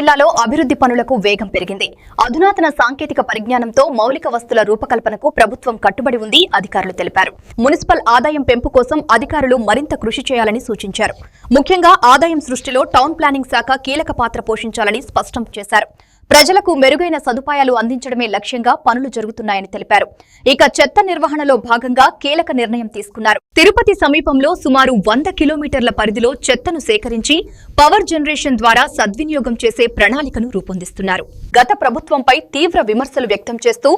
జిల్లాలో అభివృద్ధి పనులకు వేగం పెరిగింది. అధునాతన సాంకేతిక పరిజ్ఞానంతో మౌలిక వస్తుల రూపకల్పనకు ప్రభుత్వం కట్టుబడి ఉంది అధికారులు తెలిపారు. మున్సిపల్ ఆదాయం పెంపు కోసం అధికారులు మరింత కృషి చేయాలని సూచించారు. ముఖ్యంగా ఆదాయం సృష్టిలో టౌన్ ప్లానింగ్ శాఖ కీలక పాత్ర పోషించాలని స్పష్టం చేశారు. ప్రజలకు మెరుగైన సదుపాయాలు అందించడమే లక్ష్యంగా పనులు జరుగుతున్నాయని తెలిపారు. ఇక చెత్త నిర్వహణలో భాగంగా కీలక నిర్ణయం తీసుకున్నారు. తిరుపతి సమీపంలో సుమారు 100 కిలోమీటర్ల పరిధిలో చెత్తను సేకరించి పవర్ జనరేషన్ ద్వారా సద్వినియోగం చేసే ప్రణాళికను రూపొందిస్తున్నారు. గత ప్రభుత్వంపై తీవ్ర విమర్శలు వ్యక్తం చేస్తూ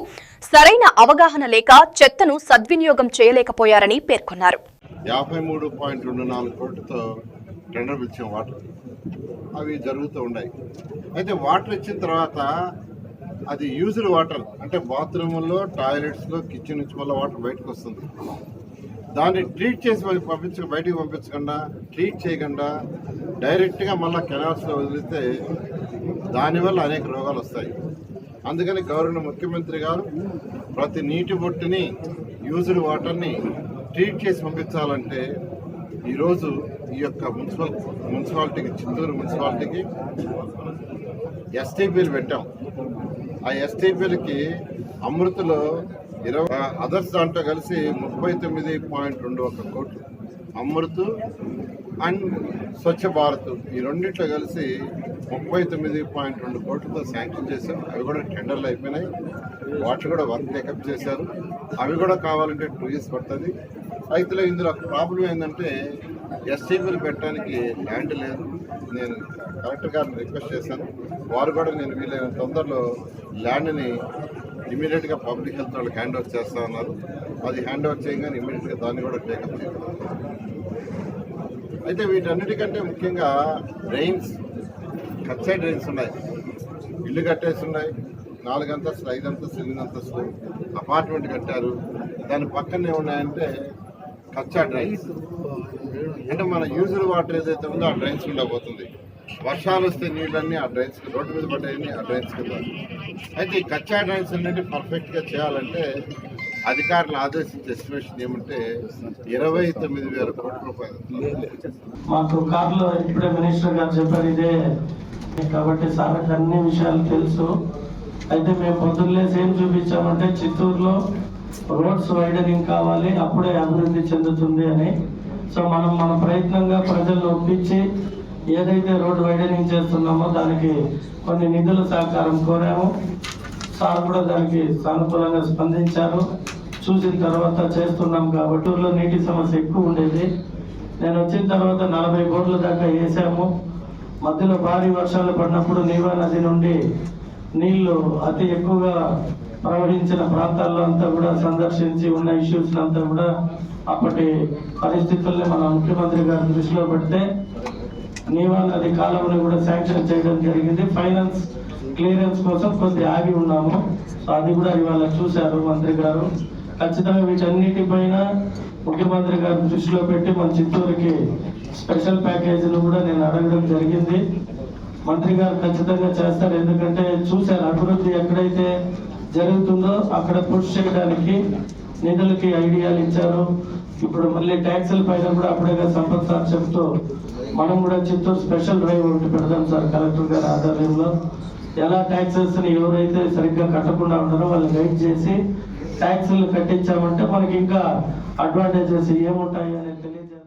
సరైన అవగాహన లేక చెత్తను సద్వినియోగం చేయలేకపోయారని పేర్కొన్నారు. 53.24 కోట్లతో టెండర్ పిలిచాం. వాటర్ అవి జరుగుతూ ఉన్నాయి. అయితే వాటర్ ఇచ్చిన తర్వాత అది యూజ్డ్ వాటర్ అంటే బాత్రూముల్లో, టాయిలెట్స్లో, కిచెన్ నుంచి మళ్ళీ వాటర్ బయటకు వస్తుంది. దాన్ని ట్రీట్ చేసి బయటికి పంపించకుండా, ట్రీట్ చేయకుండా డైరెక్ట్గా మళ్ళీ కెనాల్స్లో వదిలితే దానివల్ల అనేక రోగాలు వస్తాయి. అందుకని గౌరవ ముఖ్యమంత్రి గారు ప్రతి నీటి బొట్టుని, యూజ్డ్ వాటర్ని ట్రీట్ చేసి పంపించాలంటే ఈరోజు ఈ యొక్క మున్సిపాలిటీకి, చిత్తూరు మున్సిపాలిటీకి ఎస్టీపీలు పెట్టాం. ఆ ఎస్టీపీలకి అమృతలో 20 అదర్స్ దాంట్లో కలిసి 39.21 కోట్లు, అమృత్ అండ్ స్వచ్ఛ భారత్ ఈ రెండిట్లో కలిసి 39.2 కోట్లతో శాంక్షన్ చేశాం. అవి కూడా టెండర్లు అయిపోయినాయి. వాటిని కూడా వర్క్ టేకప్ చేశారు. అవి కూడా కావాలంటే 2 years పడుతుంది. అయితే ఇందులో ప్రాబ్లం ఏంటంటే ఎస్టీపీలు పెట్టడానికి ల్యాండ్ లేదు. నేను కలెక్టర్ గారిని రిక్వెస్ట్ చేశాను. వారు కూడా నేను వీలైన తొందరలో ల్యాండ్ని ఇమీడియట్గా పబ్లిక్ హెల్త్ వాళ్ళకి హ్యాండ్ ఓవర్ చేస్తా ఉన్నారు. అది హ్యాండ్ ఓవర్ చేయగానే ఇమీడియట్గా దాన్ని కూడా టేకప్ చేయాలి. అయితే వీటన్నిటికంటే ముఖ్యంగా డ్రైన్స్, కచ్చా డ్రైన్స్ ఉన్నాయి. ఇల్లు కట్టేసి ఉన్నాయి. 4 అంతస్తులు, 5 అంతస్తులు, 8 అంతస్తులు అపార్ట్మెంట్ కట్టారు. దాని పక్కనే ఉన్నాయంటే కచ్చా డ్రైన్స్. అంటే మన యూజర్ వాటర్ ఏదైతే ఉందో ఆ డ్రైన్స్ ఉండబోతుంది. వర్షాలు వస్తే నీళ్ళన్నీ ఆ డ్రైన్స్ రోడ్డు మీద పడ్డాయని ఆ డ్రైన్స్ కింద. అయితే ఈ కచ్చా డ్రైన్స్ అన్నింటి పర్ఫెక్ట్గా చేయాలంటే అధికారులు ఆదేశించే ఎస్టిమేషన్ ఏమంటే 29,000 కోట్ల రూపాయలు. మాకు కార్లో ఇప్పుడే మినిస్టర్ గారు చెప్పారు ఇదే కాబట్టి సార్కి అన్ని విషయాలు తెలుసు. అయితే మేము పొద్దున్నే ఏం చూపించామంటే చిత్తూరులో రోడ్స్ వైడనింగ్ కావాలి, అప్పుడే అభివృద్ధి చెందుతుంది అని. సో మనం మన ప్రయత్నంగా ప్రజలను ఒప్పించి ఏదైతే రోడ్ వైడనింగ్ చేస్తున్నామో దానికి కొన్ని నిధుల సహకారం కోరాము. సార్ కూడా దానికి సానుకూలంగా స్పందించారు. చూసిన తర్వాత చేస్తున్నాం కాబట్టి ఊర్లో నీటి సమస్య ఎక్కువ ఉండేది. నేను వచ్చిన తర్వాత 40 కోట్ల దాకా వేసాము. మధ్యలో భారీ వర్షాలు పడినప్పుడు నీవా నది నుండి నీళ్లు అతి ఎక్కువగా ప్రవహించిన ప్రాంతాల్లో అంతా కూడా సందర్శించి ఉన్న ఇష్యూస్ అంతా కూడా అప్పటి పరిస్థితుల్ని మన ముఖ్యమంత్రి గారి దృష్టిలో పెడితే నీవా నది కాలువని కూడా శాంక్షన్ చేయడం జరిగింది. ఫైనాన్స్ క్లియరెన్స్ కోసం కొద్ది ఆగి ఉన్నాము. సో అది కూడా ఇవాళ చూశారు మంత్రి గారు. ఖచ్చితంగా వీటన్నిటిపైన ముఖ్యమంత్రి గారి దృష్టిలో పెట్టి మన చిత్తూరుకి స్పెషల్ ప్యాకేజీలు కూడా నేను అడగడం జరిగింది. మంత్రి గారు ఖచ్చితంగా చేస్తారు. ఎందుకంటే చూశారు అభివృద్ధి ఎక్కడైతే జరుగుతుందో అక్కడ పుష్ చేయడానికి నిధులకి ఐడియాలు ఇచ్చారు. ఇప్పుడు మళ్ళీ ట్యాక్సుల పైన కూడా అప్పుడేగా సంపత్ సార్ చెప్తూ మనం కూడా చిత్తూరు స్పెషల్ డ్రైవ్ ఒకటి పెడదాం సార్ కలెక్టర్ గారి ఆధ్వర్యంలో. ఎలా ట్యాక్సెస్ని ఎవరైతే సరిగ్గా కట్టకుండా ఉంటారో వాళ్ళు గైడ్ చేసి ట్యాక్సులు కట్టించామంటే మనకి ఇంకా అడ్వాంటేజెస్ ఏముంటాయి అనేది తెలియజేస్తారు.